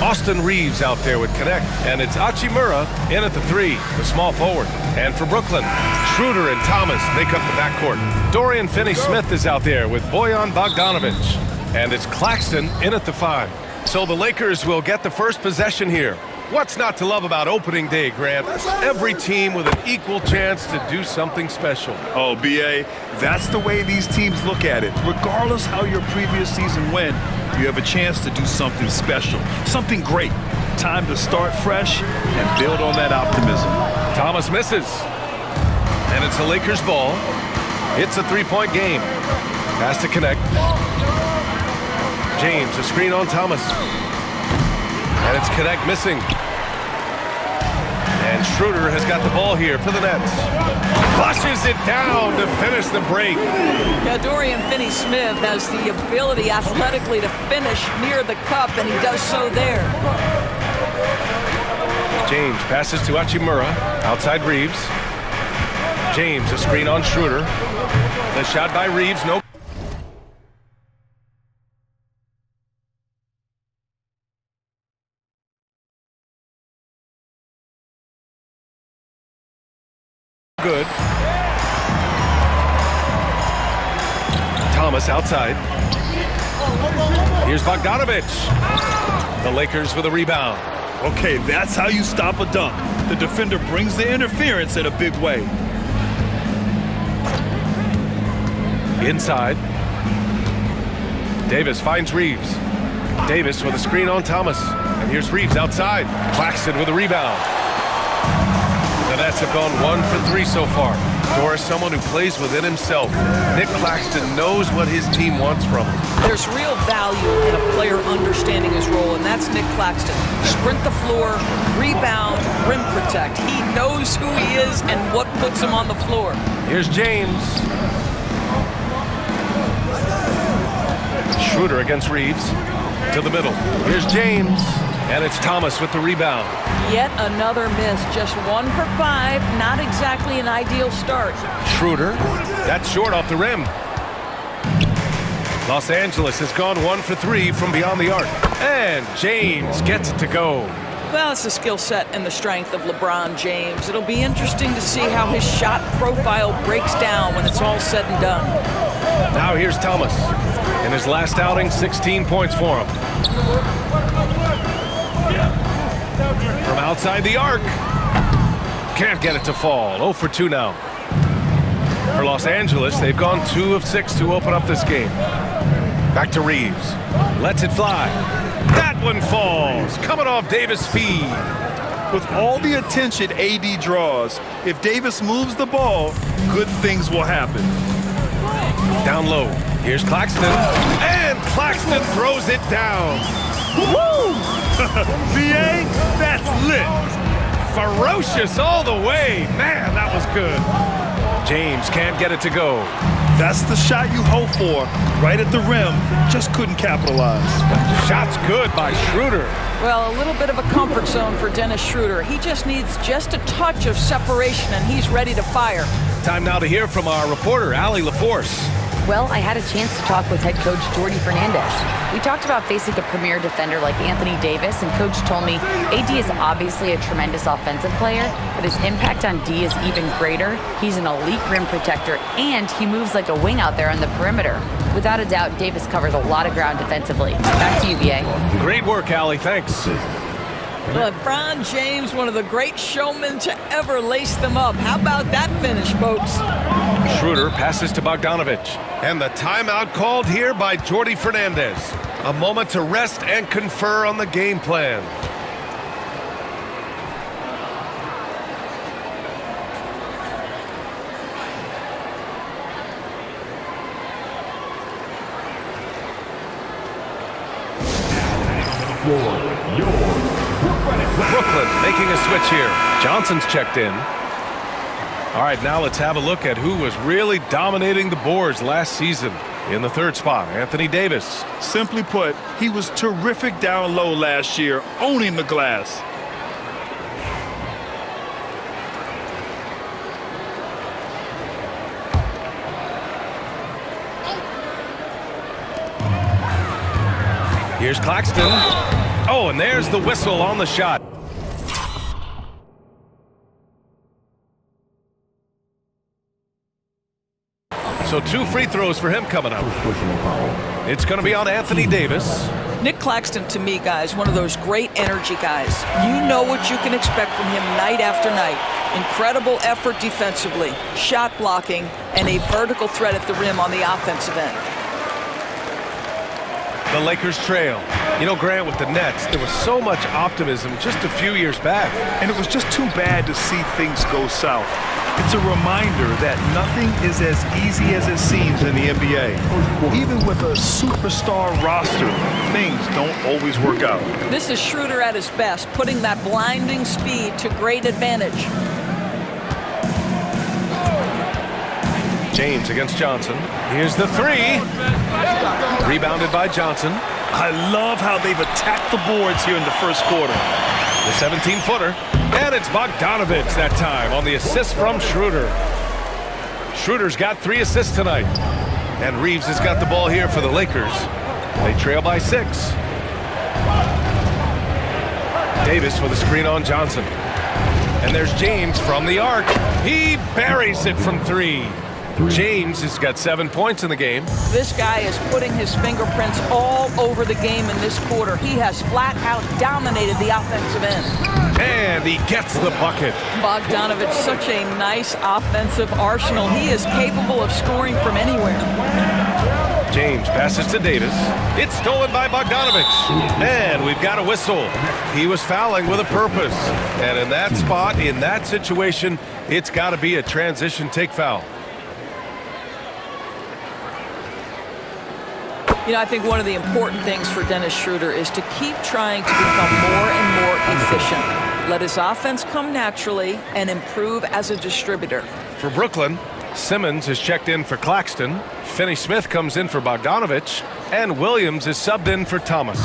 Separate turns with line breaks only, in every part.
Austin Reeves out there with connect, and it's Hachimura in at the 3, the small forward. And for Brooklyn, Schroeder and Thomas make up the backcourt. Dorian Finney-Smith is out there with Bojan Bogdanovic, and it's Claxton in at the 5. So the Lakers will get the first possession here. What's not to love about opening day, Grant? Every team with an equal chance to do something special.
Oh, B.A., that's the way these teams look at it. Regardless how your previous season went, you have a chance to do something special, something great. Time to start fresh and build on that optimism.
Thomas misses. And it's a Lakers ball. It's a three-point game. Pass to connect. James, a screen on Thomas. And it's Connect missing. And Schroeder has got the ball here for the Nets. Flushes it down to finish the break.
Yeah, Dorian Finney-Smith has the ability athletically to finish near the cup, and he does so there.
James passes to Hachimura. Outside Reeves. James, a screen on Schroeder. The shot by Reeves, no. Good. Thomas outside. Here's Bogdanovic. The Lakers with a rebound.
Okay, that's how you stop a dunk. The defender brings the interference in a big way.
Inside. Davis finds Reeves. Davis with a screen on Thomas. And here's Reeves outside. Claxton with a rebound. The Nets have gone 1 for 3 so far. Doris, someone who plays within himself. Nick Claxton knows what his team wants from him.
There's real value in a player understanding his role, and that's Nick Claxton. Sprint the floor, rebound, rim protect. He knows who he is and what puts him on the floor.
Here's James. Schroeder against Reeves. To the middle. Here's James. And it's Thomas with the rebound.
Yet another miss. Just 1 for 5. Not exactly an ideal start.
Schroeder. That's short off the rim. Los Angeles has gone 1 for 3 from beyond the arc. And James gets it to go.
Well, it's the skill set and the strength of LeBron James. It'll be interesting to see how his shot profile breaks down when it's all said and done.
Now here's Thomas. In his last outing, 16 points for him. From outside the arc. Can't get it to fall. 0 for 2 now. For Los Angeles, they've gone 2 of 6 to open up this game. Back to Reeves. Lets it fly. That one falls. Coming off Davis' feed.
With all the attention AD draws, if Davis moves the ball, good things will happen.
Down low. Here's Claxton. And Claxton throws it down.
Woo! B.A., that's lit.
Ferocious all the way. Man, that was good. James can't get it to go.
That's the shot you hope for. Right at the rim. Just couldn't capitalize.
Shot's good by Schroeder.
Well, a little bit of a comfort zone for Dennis Schroeder. He just needs just a touch of separation, and he's ready to fire.
Time now to hear from our reporter, Allie LaForce.
Well, I had a chance to talk with head coach Jordi Fernandez. We talked about facing a premier defender like Anthony Davis, and coach told me AD is obviously a tremendous offensive player, but his impact on D is even greater. He's an elite rim protector, and he moves like a wing out there on the perimeter. Without a doubt, Davis covers a lot of ground defensively. Back to you, B.A.
Great work, Allie. Thanks.
LeBron James, one of the great showmen to ever lace them up. How about that finish, folks?
Schroeder passes to Bogdanovic. And the timeout called here by Jordi Fernandez. A moment to rest and confer on the game plan. Brooklyn making a switch here. Johnson's checked in. All right, now let's have a look at who was really dominating the boards last season. In the third spot, Anthony Davis.
Simply put, he was terrific down low last year, owning the glass.
Here's Claxton. Oh, and there's the whistle on the shot. So 2 free throws for him coming up. It's going to be on Anthony Davis.
Nick Claxton, to me, guys, one of those great energy guys. You know what you can expect from him night after night. Incredible effort defensively, shot blocking, and a vertical threat at the rim on the offensive end.
The Lakers trail. You know, Grant, with the Nets, there was so much optimism just a few years back.
And it was just too bad to see things go south. It's a reminder that nothing is as easy as it seems in the NBA. Even with a superstar roster, things don't always work out.
This is Schroeder at his best, putting that blinding speed to great advantage.
James against Johnson. Here's the 3. Rebounded by Johnson.
I love how they've attacked the boards here in the first quarter.
The 17-footer. And it's Bogdanovich that time on the assist from Schroeder. Schroeder's got 3 assists tonight. And Reeves has got the ball here for the Lakers. They trail by 6. Davis with a screen on Johnson. And there's James from the arc. He buries it from 3. James has got 7 points in the game.
This guy is putting his fingerprints all over the game in this quarter. He has flat out dominated the offensive end.
And he gets the bucket.
Bogdanovich, such a nice offensive arsenal. He is capable of scoring from anywhere.
James passes to Davis. It's stolen by Bogdanovich. And we've got a whistle. He was fouling with a purpose. And in that spot, in that situation, it's got to be a transition take foul.
You know, I think one of the important things for Dennis Schroeder is to keep trying to become more and more efficient. Let his offense come naturally and improve as a distributor.
For Brooklyn, Simmons is checked in for Claxton. Finney-Smith comes in for Bogdanovich. And Williams is subbed in for Thomas.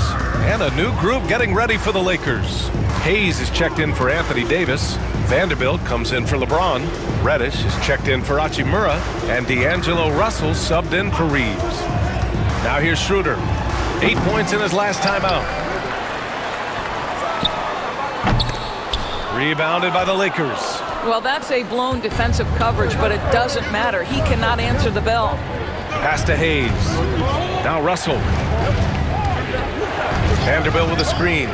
And a new group getting ready for the Lakers. Hayes is checked in for Anthony Davis. Vanderbilt comes in for LeBron. Reddish is checked in for Hachimura. And D'Angelo Russell subbed in for Reeves. Now here's Schroeder. 8 points in his last timeout. Rebounded by the Lakers.
Well, that's a blown defensive coverage, but it doesn't matter. He cannot answer the bell.
Pass to Hayes. Now Russell. Vanderbilt with a screen.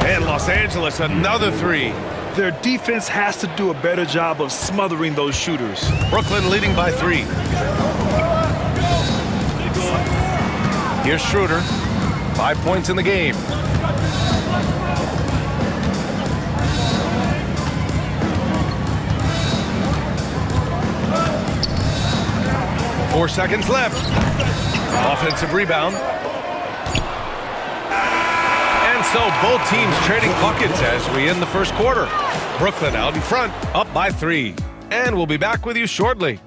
And Los Angeles, another 3.
Their defense has to do a better job of smothering those shooters.
Brooklyn leading by 3. Here's Schroeder. 5 points in the game. Four seconds left. Offensive rebound. And so both teams trading buckets as we end the first quarter. Brooklyn out in front, up by 3. And we'll be back with you shortly.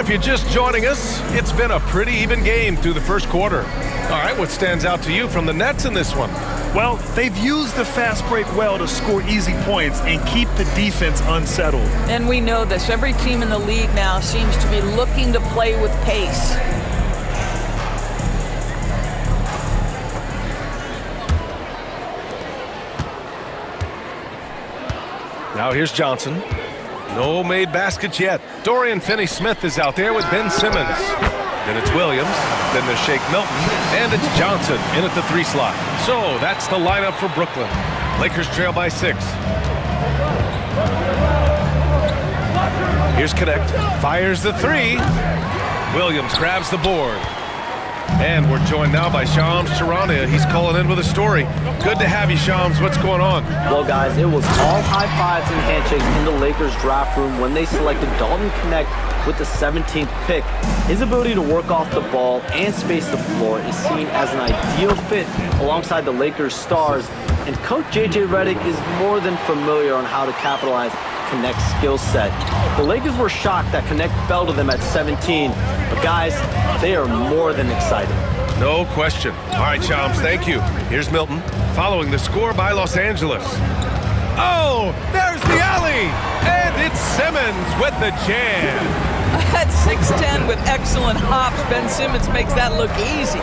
If you're just joining us, it's been a pretty even game through the first quarter. All right, what stands out to you from the Nets in this one?
Well, they've used the fast break well to score easy points and keep the defense unsettled.
And we know this. Every team in the league now seems to be looking to play with pace.
Now here's Johnson. No made baskets yet. Dorian Finney-Smith is out there with Ben Simmons. Then it's Williams. Then there's Shake Milton. And it's Johnson in at the 3 slot. So that's the lineup for Brooklyn. Lakers trail by 6. Here's Connect. Fires the 3. Williams grabs the board. And we're joined now by Shams Charania. He's calling in with a story. Good to have you, Shams. What's going on?
Well, guys, it was all high fives and handshakes in the Lakers draft room when they selected Dalton Connect with the 17th pick. His ability to work off the ball and space the floor is seen as an ideal fit alongside the Lakers stars. And Coach J.J. Redick is more than familiar on how to capitalize Connect's skill set. The Lakers were shocked that Connect fell to them at 17, but guys, they are more than excited.
No question. All right, Chomps, thank you. Here's Milton, following the score by Los Angeles. Oh, there's the alley! And it's Simmons with the jam.
At 6'10" with excellent hops, Ben Simmons makes that look easy.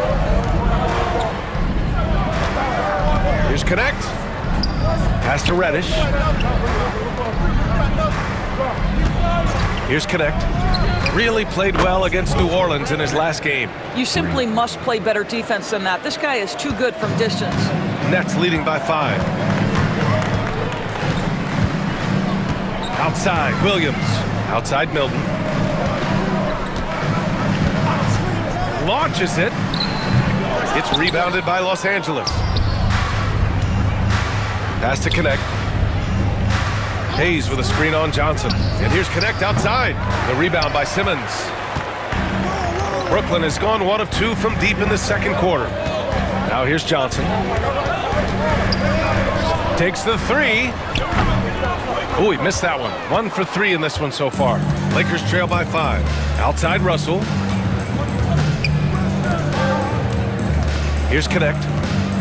Here's Connect. Pass to Reddish. Here's Connect. Really played well against New Orleans in his last game.
You simply must play better defense than that. This guy is too good from distance.
Nets leading by 5. Outside, Williams. Outside, Milton. Launches it. It's rebounded by Los Angeles. Pass to Connect. Hayes with a screen on Johnson. And here's Connect outside. The rebound by Simmons. Brooklyn has gone 1 of 2 from deep in the second quarter. Now here's Johnson. Takes the 3. Oh, he missed that one. 1 for 3 in this one so far. Lakers trail by 5. Outside Russell. Here's Connect.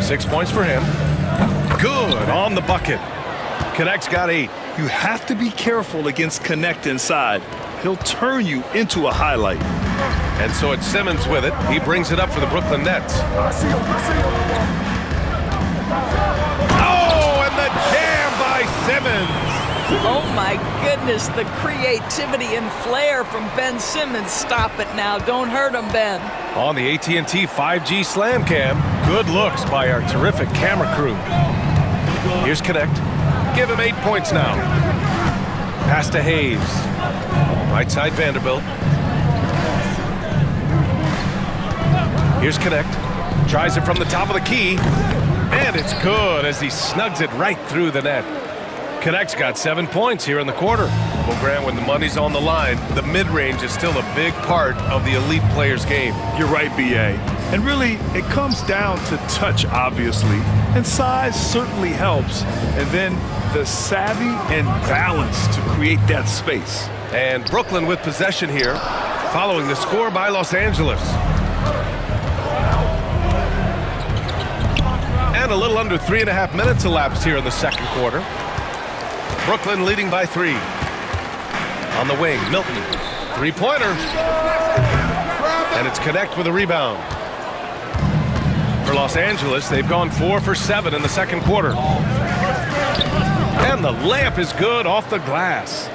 6 points for him. Good on the bucket. Connect's got 8.
You have to be careful against Connect inside. He'll turn you into a highlight.
And so it's Simmons with it. He brings it up for the Brooklyn Nets. Oh, and the jam by Simmons.
Oh my goodness, the creativity and flair from Ben Simmons. Stop it now. Don't hurt him, Ben.
On the AT&T 5G Slam Cam. Good looks by our terrific camera crew. Here's Connect. Give him 8 points now. Pass to Hayes. Right side Vanderbilt. Here's Connect. Tries it from the top of the key. And it's good as he snugs it right through the net. Connect's got 7 points here in the quarter. Well, Grant, when the money's on the line, the mid-range is still a big part of the elite player's game.
You're right, B.A. And really, it comes down to touch, obviously. And size certainly helps. And then the savvy and balance to create that space.
And Brooklyn with possession here, following the score by Los Angeles. And a little under 3.5 minutes elapsed here in the second quarter. Brooklyn leading by 3. On the wing, Milton. 3-pointer. And it's Connect with a rebound. For Los Angeles, they've gone 4 for 7 in the second quarter. And the layup is good off the glass.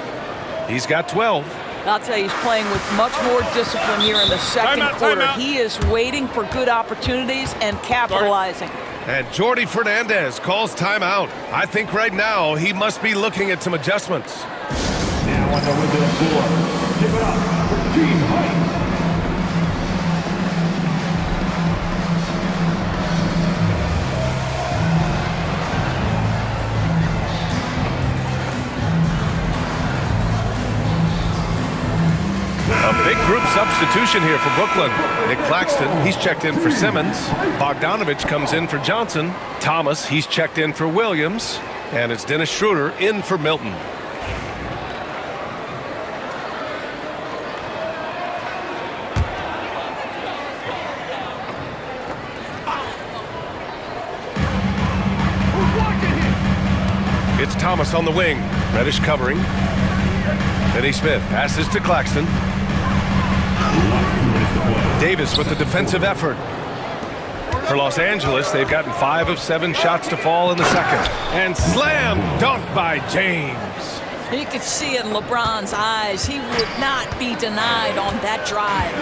He's got 12.
I'll tell you, he's playing with much more discipline here in the second quarter. He is waiting for good opportunities and capitalizing.
And Jordi Fernandez calls timeout. I think right now he must be looking at some adjustments.
Now on the window floor. Give it up for Team Heights.
A big group substitution here for Brooklyn. Nick Claxton, he's checked in for Simmons. Bogdanovich comes in for Johnson. Thomas, he's checked in for Williams. And it's Dennis Schroeder in for Milton. It's Thomas on the wing. Reddish covering. Finney Smith passes to Claxton. Davis with the defensive effort. For Los Angeles, they've gotten 5 of 7 shots to fall in the second. And slam dunk by James.
You could see it in LeBron's eyes. He would not be denied on that drive.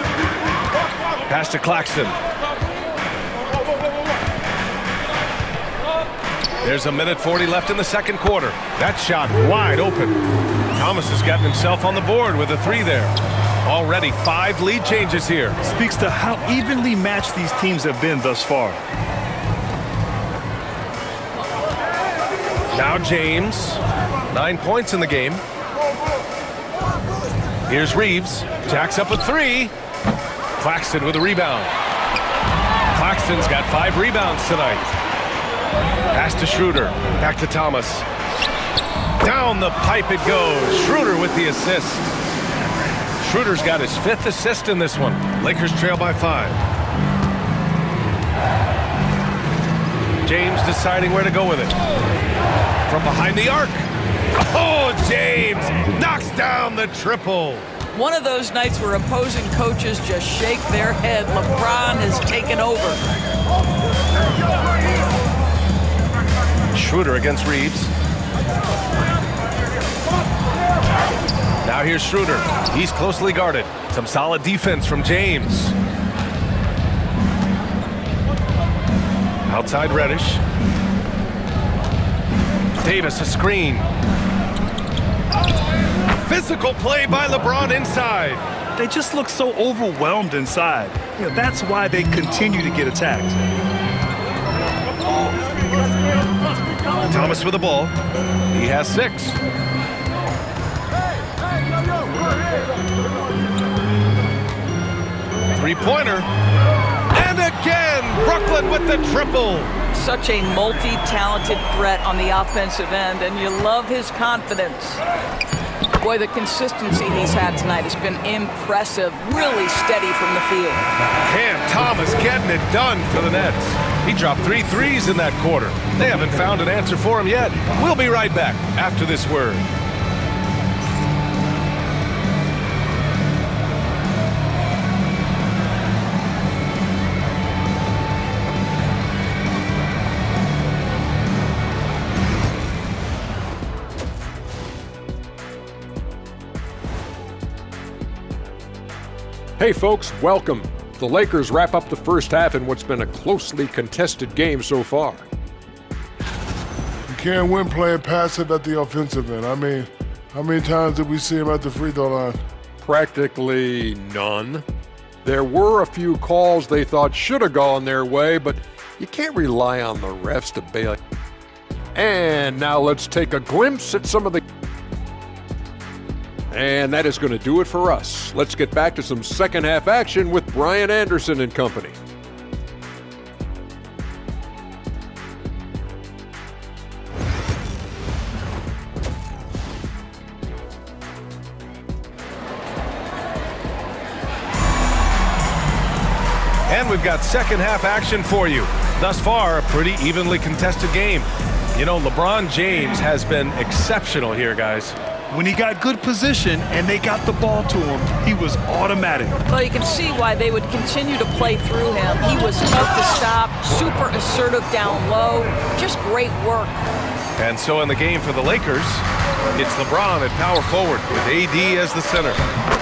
Pass to Claxton. There's 1:40 left in the second quarter. That shot wide open. Thomas has gotten himself on the board with a 3 there. Already 5 lead changes here.
Speaks to how evenly matched these teams have been thus far.
Now James, 9 points in the game. Here's Reeves, jacks up a 3. Claxton with a rebound. Claxton's got 5 rebounds tonight. Pass to Schroeder, back to Thomas. Down the pipe it goes. Schroeder with the assist. Schroeder's got his 5th assist in this one. Lakers trail by 5. James deciding where to go with it. From behind the arc. Oh, James knocks down the triple.
One of those nights where opposing coaches just shake their head. LeBron has taken over.
Schroeder against Reeves. Now here's Schroeder. He's closely guarded. Some solid defense from James. Outside Reddish. Davis a screen. Physical play by LeBron inside.
They just look so overwhelmed inside. That's why they continue to get attacked.
Thomas with the ball. He has 6. Three-pointer. And again, Brooklyn with the triple.
Such a multi-talented threat on the offensive end, and you love his confidence. Boy, the consistency he's had tonight has been impressive. Really steady from the field.
Cam Thomas getting it done for the Nets. He dropped 3 threes in that quarter. They haven't found an answer for him yet. We'll be right back after this word.
Hey folks, welcome. The Lakers wrap up the first half in what's been a closely contested game so far.
You can't win playing passive at the offensive end. I mean, how many times did we see him at the free throw line?
Practically none. There were a few calls they thought should have gone their way, but you can't rely on the refs to bail. And now let's take a glimpse at some of the... And that is going to do it for us. Let's get back to some second half action with Brian Anderson and company.
And we've got second half action for you. Thus far, a pretty evenly contested game. You know, LeBron James has been exceptional here, guys.
When he got good position and they got the ball to him, he was automatic.
Well, you can see why they would continue to play through him. He was tough to stop, super assertive down low, just great work.
And so in the game for the Lakers, it's LeBron at power forward with AD as the center.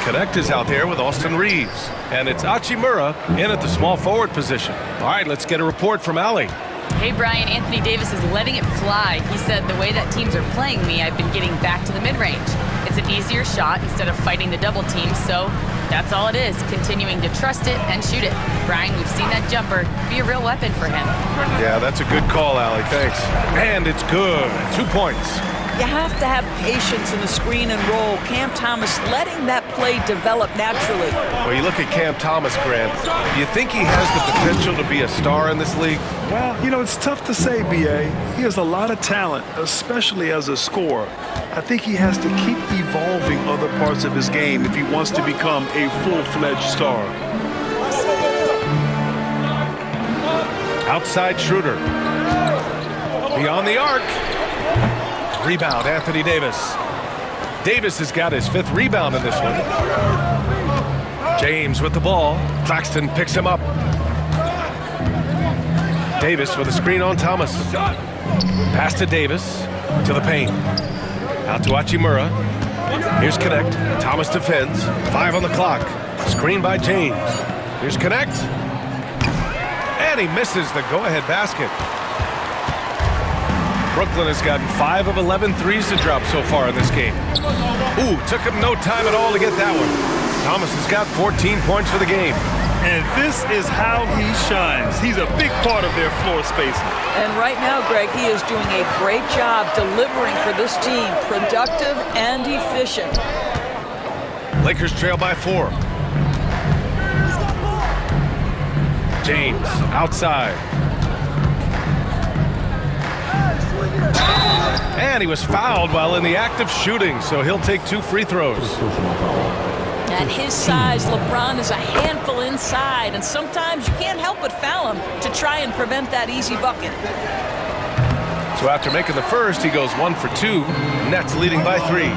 Connect is out there with Austin Reeves. And it's Hachimura in at the small forward position. All right, let's get a report from Allie.
Hey, Brian, Anthony Davis is letting it fly. He said, the way that teams are playing me, I've been getting back to the mid-range. It's an easier shot instead of fighting the double team, so that's all it is, continuing to trust it and shoot it. Brian, we've seen that jumper be a real weapon for him.
Yeah, that's a good call, Allie. Thanks. And it's good. 2 points.
You have to have patience in the screen and roll. Cam Thomas letting that play develop naturally.
Well, you look at Cam Thomas, Grant. Do you think he has the potential to be a star in this league?
Well, you know, it's tough to say, B.A. He has a lot of talent, especially as a scorer. I think he has to keep evolving other parts of his game if he wants to become a full-fledged star.
Outside Schroeder. Beyond the arc. Rebound, Anthony Davis. Davis has got his 5th rebound in this one. James with the ball. Claxton picks him up. Davis with a screen on Thomas. Pass to Davis. To the paint. Out to Hachimura. Here's Connect. Thomas defends. 5 on the clock. Screen by James. Here's Connect. And he misses the go-ahead basket. Brooklyn has gotten 5 of 11 threes to drop so far in this game. Ooh, took him no time at all to get that one. Thomas has got 14 points for the game.
And this is how he shines. He's a big part of their floor spacing.
And right now, Greg, he is doing a great job delivering for this team, productive and efficient.
Lakers trail by 4. James outside. And he was fouled while in the act of shooting, so he'll take 2 free throws.
At his size, LeBron is a handful inside, and sometimes you can't help but foul him to try and prevent that easy bucket.
So after making the first, he goes 1 for 2. Nets leading by 3.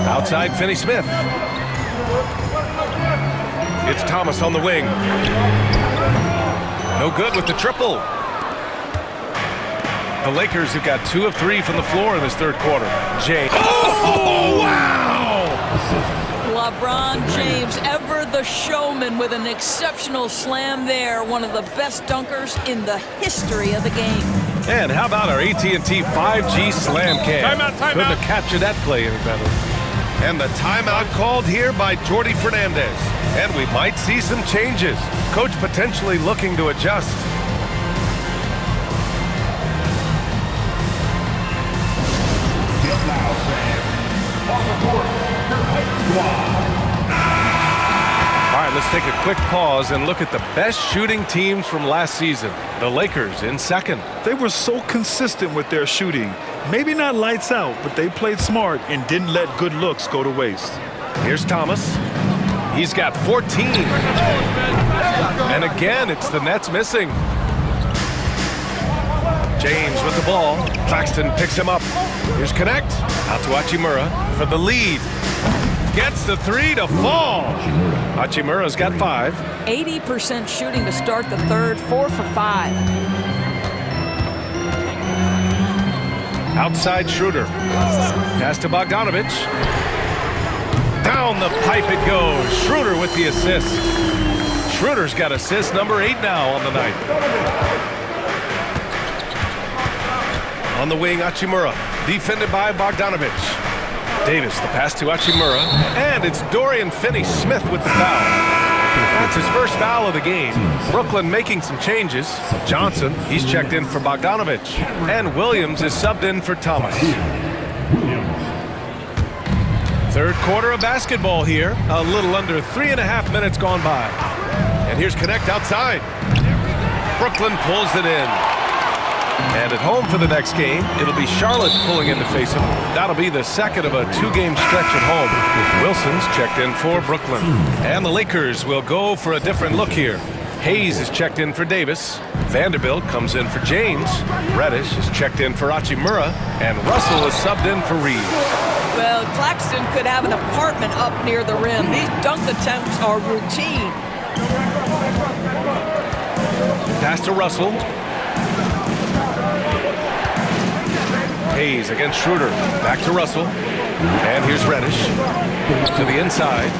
Outside, Finney-Smith. It's Thomas on the wing. No good with the triple. The Lakers have got 2 of 3 from the floor in this third quarter. James. Oh, wow!
LeBron James, ever the showman, with an exceptional slam there. One of the best dunkers in the history of the game.
And how about our AT&T 5G slam cam?
Timeout.
Couldn't have captured that play any better. And the timeout called here by Jordi Fernandez. And we might see some changes. Coach potentially looking to adjust. All right, let's take a quick pause and look at the best shooting teams from last season. The Lakers in second.
They were so consistent with their shooting. Maybe not lights out, but they played smart and didn't let good looks go to waste.
Here's Thomas. He's got 14. And again, it's the Nets missing. James with the ball. Claxton picks him up. Here's Connect. Out to Hachimura for the lead. Gets the 3 to fall. Hachimura's got 5.
80% shooting to start the third, 4 for 5.
Outside Schroeder. Pass to Bogdanovich. Down the pipe it goes. Schroeder with the assist. Schroeder's got assist number 8 now on the night. On the wing, Hachimura. Defended by Bogdanovich. Davis, the pass to Hachimura. And it's Dorian Finney-Smith with the foul. That's his first foul of the game. Brooklyn making some changes. Johnson, he's checked in for Bogdanovich. And Williams is subbed in for Thomas. Third quarter of basketball here. A little under 3.5 minutes gone by. And here's Connect outside. Brooklyn pulls it in. And at home for the next game, it'll be Charlotte pulling in to face him. That'll be the second of a 2-game stretch at home. Wilson's checked in for Brooklyn. And the Lakers will go for a different look here. Hayes is checked in for Davis. Vanderbilt comes in for James. Reddish is checked in for Hachimura. And Russell is subbed in for Reed.
Well, Claxton could have an apartment up near the rim. These dunk attempts are routine.
Pass to Russell. Hayes against Schroeder. Back to Russell. And here's Reddish. To the inside.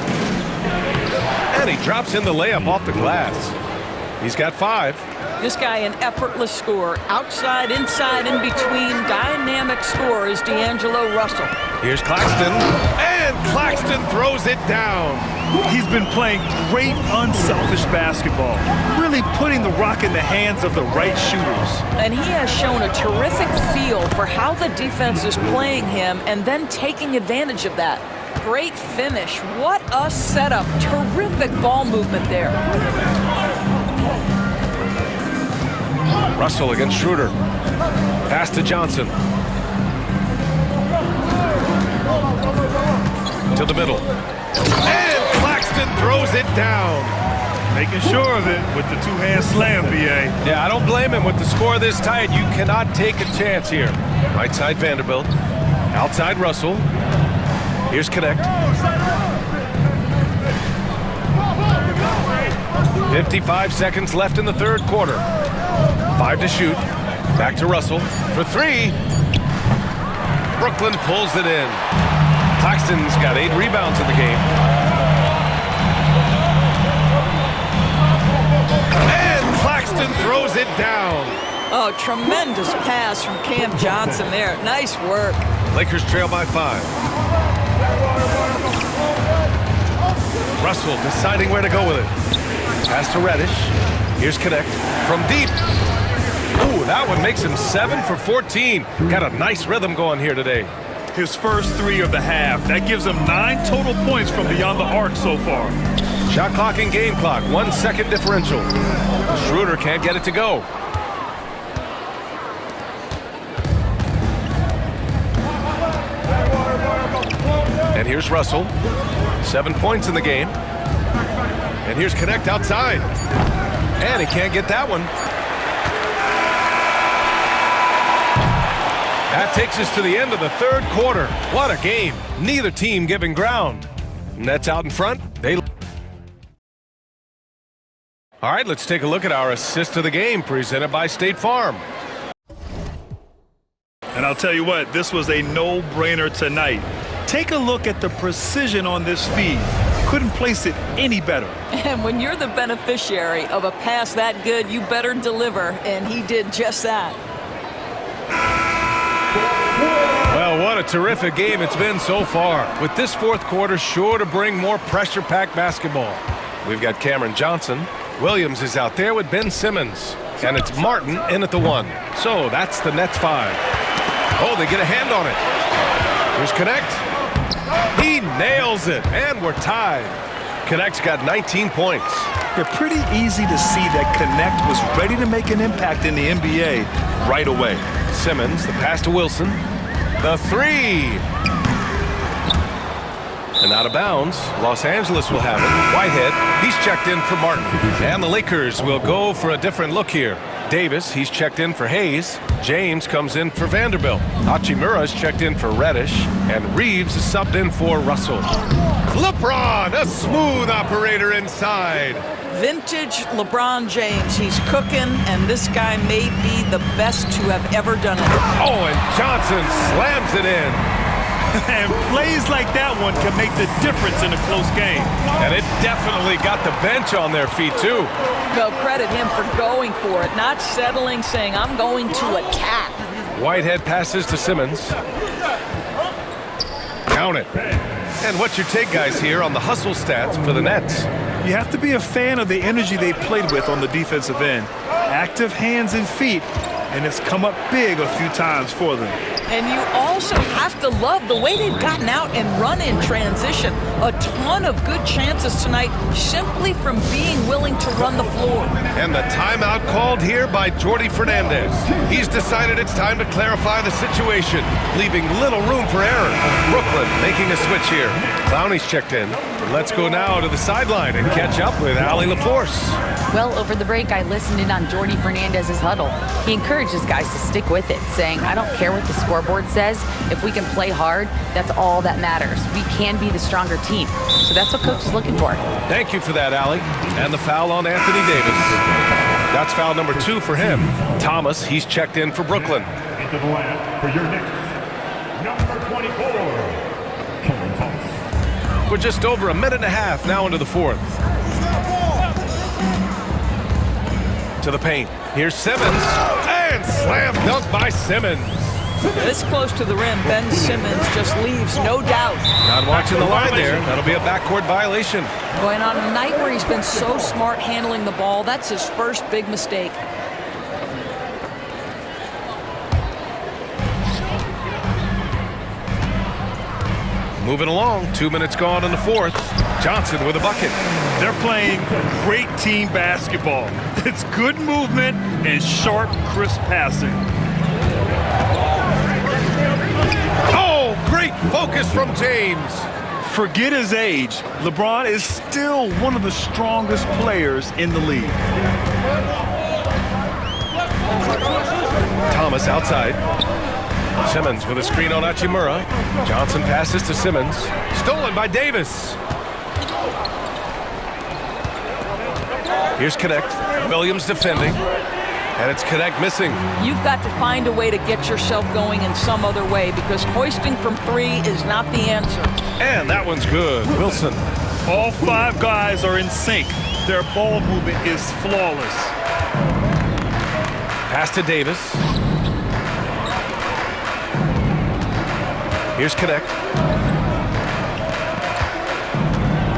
And he drops in the layup off the glass. He's got 5.
This guy an effortless scorer. Outside, inside, in between. Dynamic scorer is D'Angelo Russell.
Here's Claxton. And Claxton throws it down.
He's been playing great, unselfish basketball, really putting the rock in the hands of the right shooters.
And he has shown a terrific feel for how the defense is playing him and then taking advantage of that. Great finish. What a setup. Terrific ball movement there.
Russell against Schroeder. Pass to Johnson. To the middle. And Claxton throws it down.
Making sure of it with the 2-hand slam, B.A.
Yeah, I don't blame him with the score this tight. You cannot take a chance here. Right side Vanderbilt. Outside Russell. Here's Connect. 55 seconds left in the third quarter. 5 to shoot. Back to Russell for 3. Brooklyn pulls it in. Claxton's got 8 rebounds in the game. And Claxton throws it down.
Oh, tremendous pass from Cam Johnson there. Nice work.
Lakers trail by 5. Russell deciding where to go with it. Pass to Reddish. Here's Connect from deep. Ooh, that one makes him 7 for 14. Got a nice rhythm going here today.
His first 3 of the half. That gives him 9 total points from beyond the arc so far.
Shot clock and game clock, 1 second differential. Schroeder can't get it to go. And here's Russell. 7 points in the game. And here's Connect outside. And he can't get that one. That takes us to the end of the third quarter. What a game. Neither team giving ground. Nets out in front. All right, let's take a look at our assist of the game presented by State Farm.
And I'll tell you what, this was a no-brainer tonight. Take a look at the precision on this feed. Couldn't place it any better.
And when you're the beneficiary of a pass that good, you better deliver, and he did just that.
Well, what a terrific game it's been so far. With this fourth quarter sure to bring more pressure-packed basketball. We've got Cameron Johnson. Williams is out there with Ben Simmons. And it's Martin in at the 1. So that's the Nets 5. Oh, they get a hand on it. Here's Connect. He nails it, and we're tied. Connect's got 19 points.
It's pretty easy to see that Connect was ready to make an impact in the NBA right away.
Simmons, the pass to Wilson. The 3. And out of bounds, Los Angeles will have it. Whitehead, he's checked in for Martin. And the Lakers will go for a different look here. Davis, he's checked in for Hayes. James comes in for Vanderbilt. Hachimura's checked in for Reddish. And Reeves is subbed in for Russell. LeBron, a smooth operator inside.
Vintage LeBron James. He's cooking, and this guy may be the best to have ever done it.
Oh, and Johnson slams it in.
And plays like that one can make the difference in a close game.
And it definitely got the bench on their feet, too.
Well, credit him for going for it, not settling, saying, I'm going to attack.
Whitehead passes to Simmons. Count it. And what's your take, guys, here on the hustle stats for the Nets?
You have to be a fan of the energy they've played with on the defensive end. Active hands and feet, and it's come up big a few times for them.
And you also have to love the way they've gotten out and run in transition. A ton of good chances tonight simply from being willing to run the floor.
And the timeout called here by Jordi Fernandez. He's decided it's time to clarify the situation, leaving little room for error. Brooklyn making a switch here. Clowney's checked in. Let's go now to the sideline and catch up with Allie LaForce.
Well, over the break, I listened in on Jordi Fernandez's huddle. He encourages guys to stick with it, saying, I don't care what the scoreboard says. If we can play hard, that's all that matters. We can be the stronger team. So that's what Coach is looking for.
Thank you for that, Allie. And the foul on Anthony Davis. That's foul number 2 for him. Thomas, he's checked in for Brooklyn.
Into the lineup for your Knicks, number 24, Cameron Thomas.
We're just over a minute and a half now into the fourth. To the paint. Here's Simmons. And slam dunk by Simmons.
This close to the rim, Ben Simmons just leaves, no doubt.
Not watching the line there. That'll be a backcourt violation.
Going on a night where he's been so smart handling the ball, that's his first big mistake.
Moving along, 2 minutes gone in the fourth. Johnson with a bucket.
They're playing great team basketball. It's good movement and sharp, crisp passing.
Oh, great focus from James.
Forget his age. LeBron is still one of the strongest players in the league.
Thomas outside. Simmons with a screen on Hachimura. Johnson passes to Simmons. Stolen by Davis. Here's Connect. Williams defending. And it's Connect missing.
You've got to find a way to get yourself going in some other way because hoisting from 3 is not the answer.
And that one's good. Wilson.
All 5 guys are in sync. Their ball movement is flawless.
Pass to Davis. Here's Connect.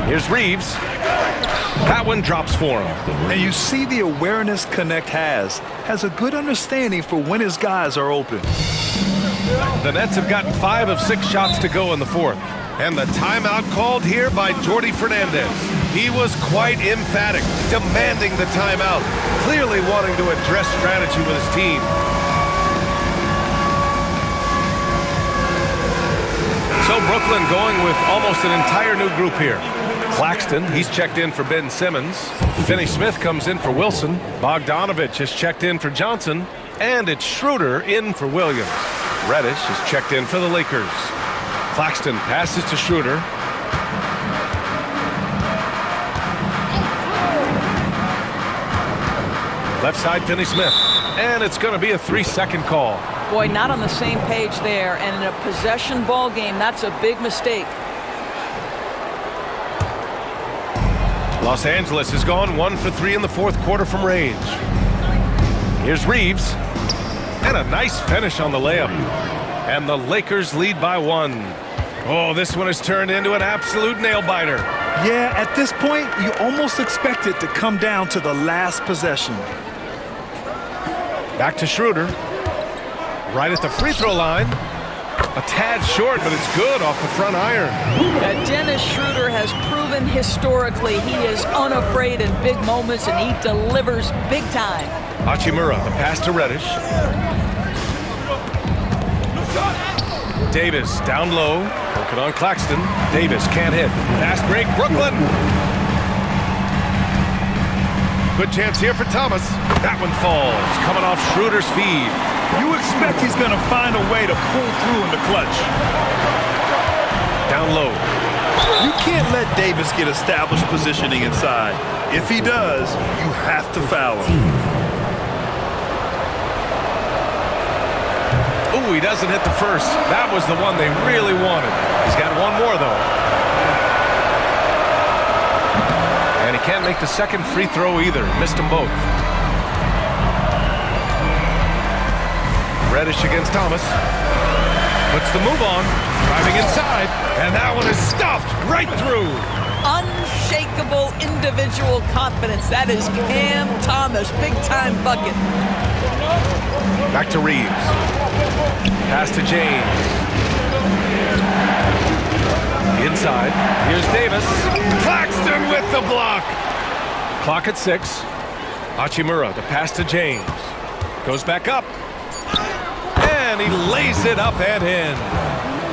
Here's Reeves. That one drops for him.
And you see the awareness Connect has a good understanding for when his guys are open.
The Nets have gotten 5 of 6 shots to go in the fourth. And the timeout called here by Jordi Fernandez. He was quite emphatic, demanding the timeout, clearly wanting to address strategy with his team. So Brooklyn going with almost an entire new group here. Claxton, he's checked in for Ben Simmons. Finney Smith comes in for Wilson. Bogdanovich has checked in for Johnson. And it's Schroeder in for Williams. Reddish is checked in for the Lakers. Claxton passes to Schroeder. Left side, Finney Smith. And it's going to be a 3-second call.
Boy, not on the same page there. And in a possession ball game, that's a big mistake.
Los Angeles has gone 1 for 3 in the fourth quarter from range. Here's Reeves. And a nice finish on the layup. And the Lakers lead by 1. Oh, this one has turned into an absolute nail-biter.
Yeah, at this point, you almost expect it to come down to the last possession.
Back to Schroeder. Right at the free throw line. A tad short, but it's good off the front iron.
Dennis Schroeder has proven historically he is unafraid in big moments, and he delivers big time.
Hachimura, the pass to Reddish. Davis down low, working on Claxton. Davis can't hit. Fast break, Brooklyn. Good chance here for Thomas. That one falls, coming off Schroeder's feed.
You expect he's going to find a way to pull through in the clutch.
Down low.
You can't let Davis get established positioning inside. If he does, you have to foul him.
Ooh, he doesn't hit the first. That was the one they really wanted. He's got one more, though. And he can't make the second free throw either. Missed them both. Reddish against Thomas. Puts the move on. Driving inside. And that one is stuffed right through.
Unshakable individual confidence. That is Cam Thomas. Big-time bucket.
Back to Reeves. Pass to James. Inside. Here's Davis. Claxton with the block. Clock at 6. Hachimura, the pass to James. Goes back up. And he lays it up and in.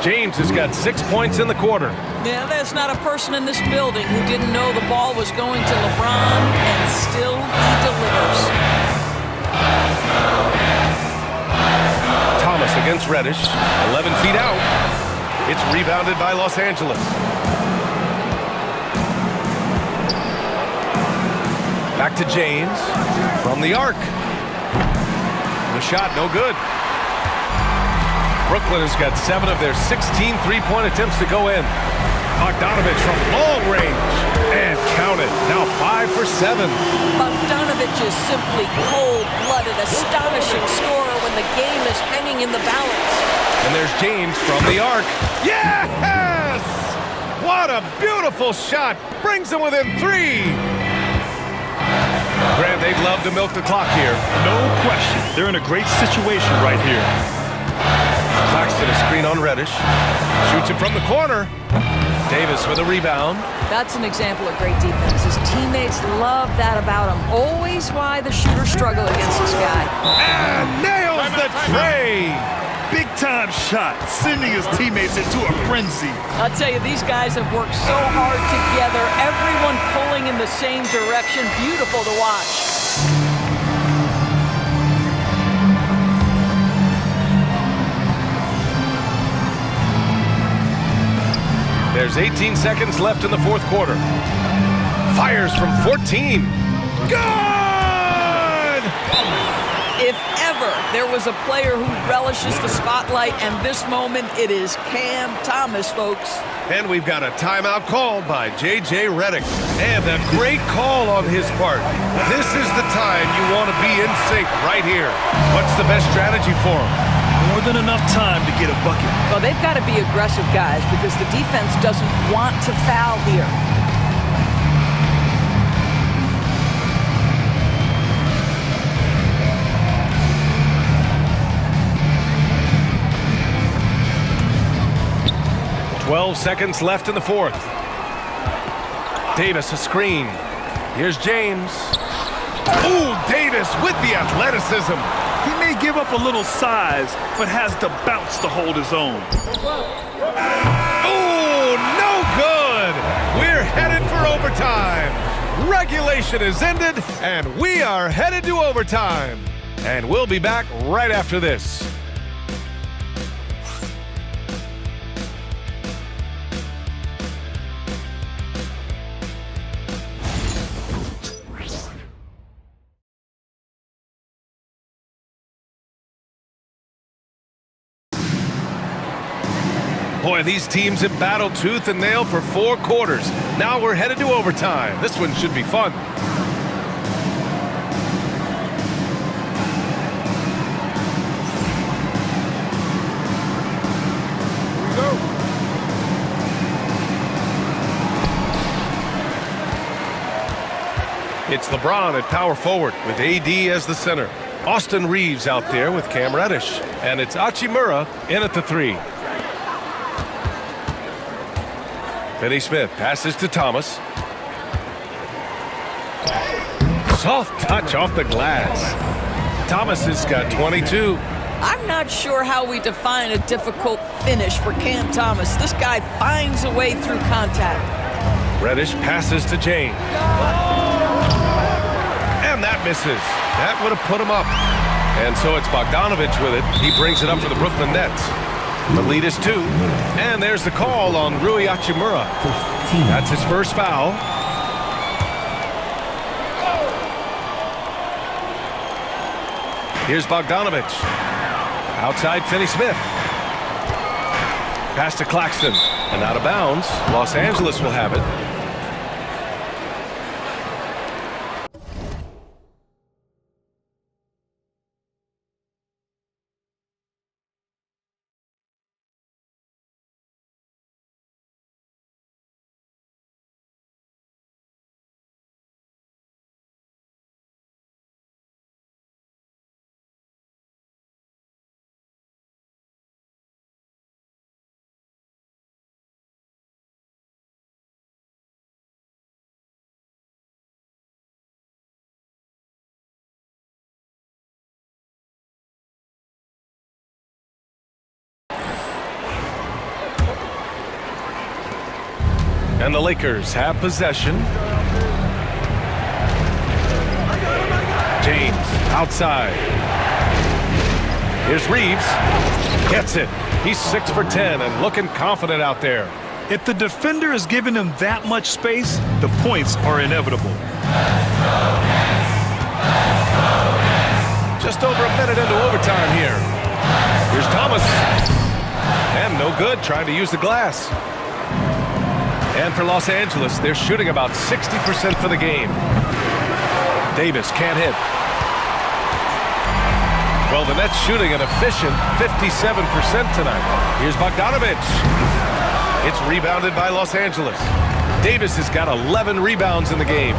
James has got 6 points in the quarter.
Yeah, there's not a person in this building who didn't know the ball was going to LeBron, and still he delivers.
Thomas against Reddish. 11 feet out. It's rebounded by Los Angeles. Back to James. From the arc. The shot, no good. Brooklyn has got 7 of their 16 three-point attempts to go in. Bogdanovich from long range. And count it. Now 5 for 7.
Bogdanovich is simply cold-blooded, astonishing scorer when the game is hanging in the balance.
And there's James from the arc. Yes! What a beautiful shot. Brings them within 3. Grant, they'd love to milk the clock here.
No question. They're in a great situation right here.
Claxton, a screen on Reddish. Shoots it from the corner. Davis with a rebound.
That's an example of great defense. His teammates love that about him. Always why the shooters struggle against this guy.
And nails the tray.
Big-time shot, sending his teammates into a frenzy.
I'll tell you, these guys have worked so hard together. Everyone pulling in the same direction. Beautiful to watch.
There's 18 seconds left in the fourth quarter. Fires from 14. Good!
If ever there was a player who relishes the spotlight, and this moment, it is Cam Thomas, folks.
And we've got a timeout called by J.J. Redick. And a great call on his part. This is the time you want to be in sync right here. What's the best strategy for him?
More than enough time to get a bucket.
Well, they've got to be aggressive, guys, because the defense doesn't want to foul here.
12 seconds left in the fourth. Davis, a screen. Here's James. Ooh, Davis with the athleticism.
He may give up a little size, but has the bounce to hold his own.
Ooh, no good. We're headed for overtime. Regulation is ended, and we are headed to overtime. And we'll be back right after this. Boy, these teams have battled tooth and nail for 4 quarters. Now we're headed to overtime. This one should be fun. It's LeBron at power forward with AD as the center. Austin Reeves out there with Cam Reddish. And it's Hachimura in at the 3. Finney Smith passes to Thomas. Soft touch off the glass. Thomas has got 22.
I'm not sure how we define a difficult finish for Cam Thomas. This guy finds a way through contact.
Reddish passes to James. And that misses. That would have put him up. And so it's Bogdanovich with it. He brings it up for the Brooklyn Nets. The lead is 2. And there's the call on Rui Hachimura. That's his first foul. Here's Bogdanovich. Outside Finney Smith. Pass to Claxton. And out of bounds. Los Angeles will have it. And the Lakers have possession. James outside. Here's Reeves. Gets it. He's 6 for 10 and looking confident out there.
If the defender is giving him that much space, the points are inevitable.
Just over a minute into overtime here. Here's Thomas. And no good, trying to use the glass. And for Los Angeles, they're shooting about 60% for the game. Davis can't hit. Well, the Nets shooting an efficient 57% tonight. Here's Bogdanovich. It's rebounded by Los Angeles. Davis has got 11 rebounds in the game.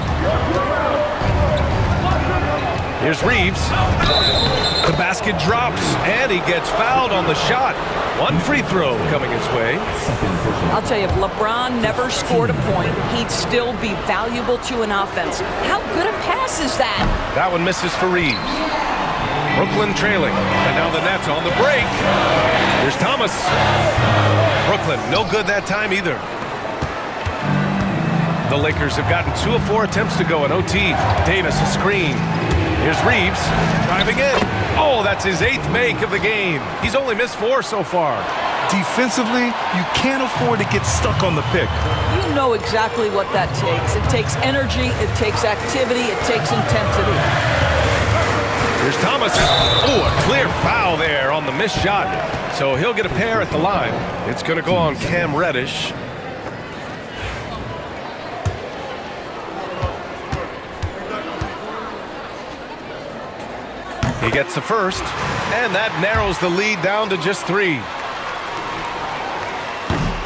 Here's Reeves. The basket drops, and he gets fouled on the shot. One free throw coming his way.
I'll tell you, if LeBron never scored a point, he'd still be valuable to an offense. How good a pass is that?
That one misses for Reeves. Brooklyn trailing, and now the Nets on the break. Here's Thomas. Brooklyn, no good that time either. The Lakers have gotten 2 of 4 attempts to go in OT. Davis, a screen. Here's Reeves, driving in. Oh, that's his 8th make of the game. He's only missed 4 so far.
Defensively, you can't afford to get stuck on the pick.
You know exactly what that takes. It takes energy, it takes activity, it takes intensity.
Here's Thomas. Oh, a clear foul there on the missed shot. So he'll get a pair at the line. It's going to go on Cam Reddish. He gets the first, and that narrows the lead down to just 3.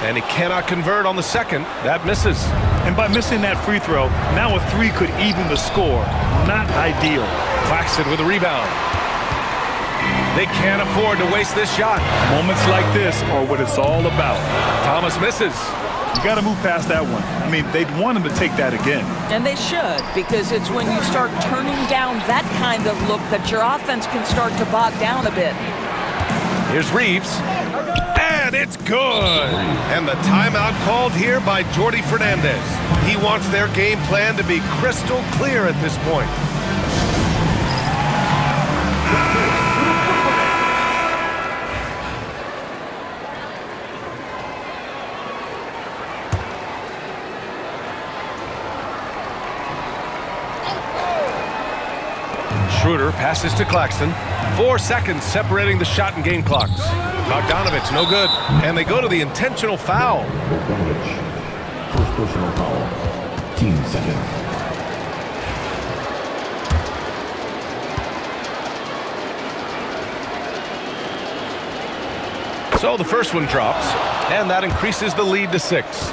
And he cannot convert on the second. That misses.
And by missing that free throw, now a 3 could even the score. Not ideal.
Claxton with a rebound. They can't afford to waste this shot.
Moments like this are what it's all about.
Thomas misses.
You got to move past that one. I mean, they'd want him to take that again.
And they should, because it's when you start turning down that kind of look that your offense can start to bog down a bit.
Here's Reeves. And it's good. And the timeout called here by Jordi Fernandez. He wants their game plan to be crystal clear at this point. Schroeder passes to Claxton. 4 seconds separating the shot and game clocks. Bogdanovich, no good. And they go to the intentional foul.
Bogdanovich. First personal foul. Team second.
So the first one drops, and that increases the lead to 6.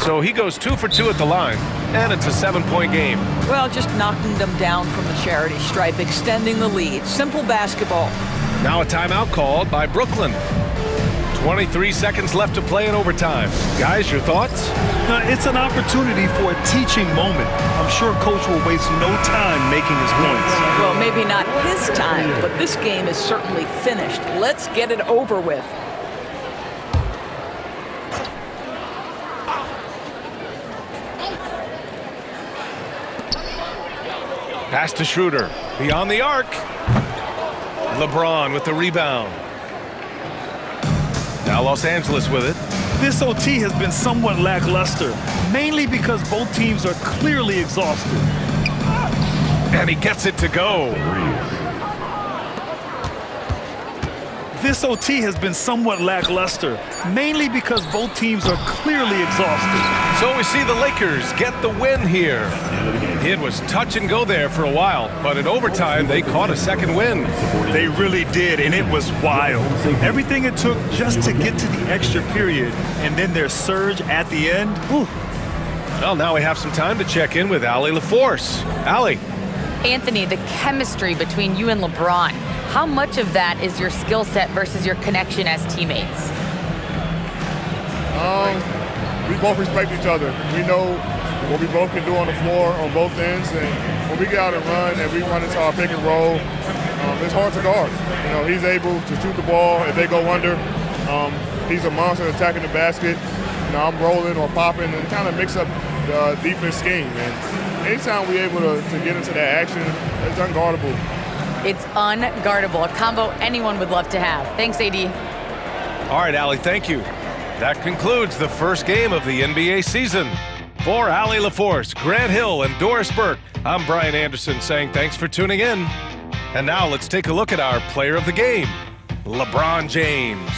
So he goes 2 for 2 at the line, and it's a 7-point game.
Well, just knocking them down from the charity stripe, extending the lead. Simple basketball.
Now a timeout called by Brooklyn. 23 seconds left to play in overtime. Guys, your thoughts?
It's an opportunity for a teaching moment. I'm sure Coach will waste no time making his points.
Well, maybe not his time, but this game is certainly finished. Let's get it over with.
Pass to Schroeder. Beyond the arc. LeBron with the rebound. Now Los Angeles with it.
This OT has been somewhat lackluster, mainly because both teams are clearly exhausted.
And he gets it to go.
This OT has been somewhat lackluster, mainly because both teams are clearly exhausted.
So we see the Lakers get the win here. It was touch and go there for a while, but in overtime they caught a second win.
They really did, and it was wild. Everything it took just to get to the extra period, and then their surge at the end. Whew.
Well, now we have some time to check in with Allie LaForce. Allie.
Anthony, the chemistry between you and LeBron, how much of that is your skill set versus your connection as teammates?
We both respect each other. We know what we both can do on the floor on both ends, and when we get out and run and we run into our pick and roll, it's hard to guard. You know, he's able to shoot the ball if they go under. He's a monster attacking the basket. You know, I'm rolling or popping and kind of mix up the defense scheme. And anytime we're able to get into that action, it's unguardable.
It's unguardable, a combo anyone would love to have. Thanks, AD.
All right, Allie, thank you. That concludes the first game of the NBA season. For Allie LaForce, Grant Hill, and Doris Burke, I'm Brian Anderson saying thanks for tuning in. And now let's take a look at our player of the game, LeBron James.